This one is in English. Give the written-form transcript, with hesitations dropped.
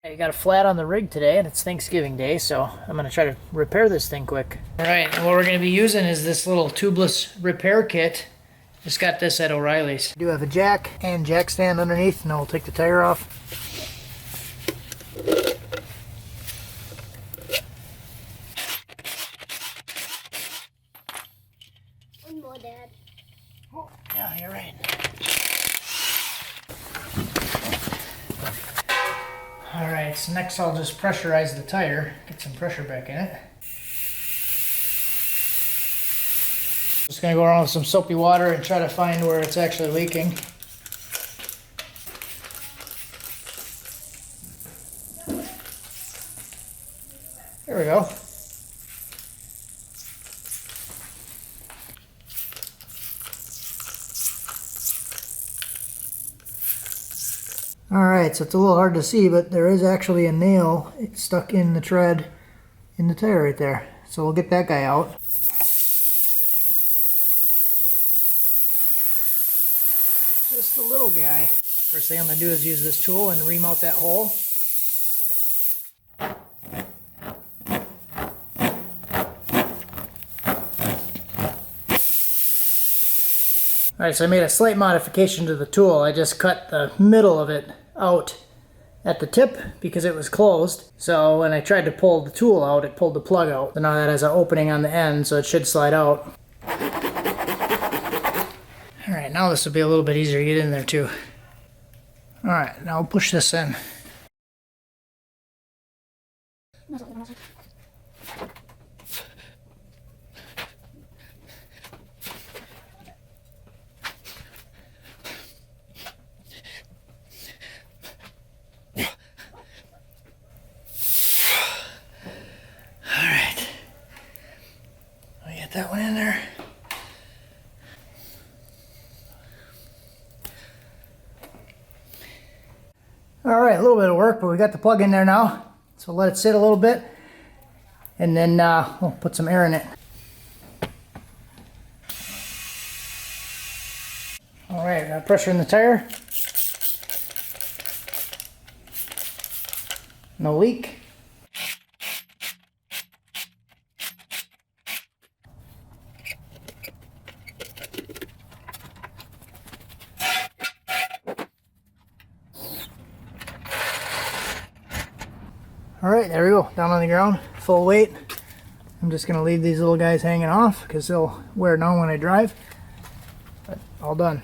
I got a flat on the rig today, and it's Thanksgiving Day, so I'm going to try to repair this thing quick. Alright, and what we're going to be using is this little tubeless repair kit. Just got this at O'Reilly's. I do have a jack and jack stand underneath, and I'll take the tire off. One more, Dad. Oh, yeah, you're right. Alright, so next I'll just pressurize the tire, get some pressure back in it. Just gonna go around with some soapy water and try to find where it's actually leaking. There we go. Alright, so it's a little hard to see, but there is actually a nail stuck in the tread in the tire right there. So we'll get that guy out. Just the little guy. First thing I'm going to do is use this tool and remount that hole. Alright, so I made a slight modification to the tool. I just cut the middle of it out at the tip because it was closed. So when I tried to pull the tool out, it pulled the plug out. So now that has an opening on the end, so it should slide out. Alright, now this will be a little bit easier to get in there too. Alright, now I'll push this in. Get that one in there. Alright, a little bit of work, but we got the plug in there now. So let it sit a little bit, and then we'll put some air in it. Alright, got pressure in the tire. No leak. Alright, there we go, down on the ground, full weight. I'm just going to leave these little guys hanging off because they'll wear down when I drive. But all done.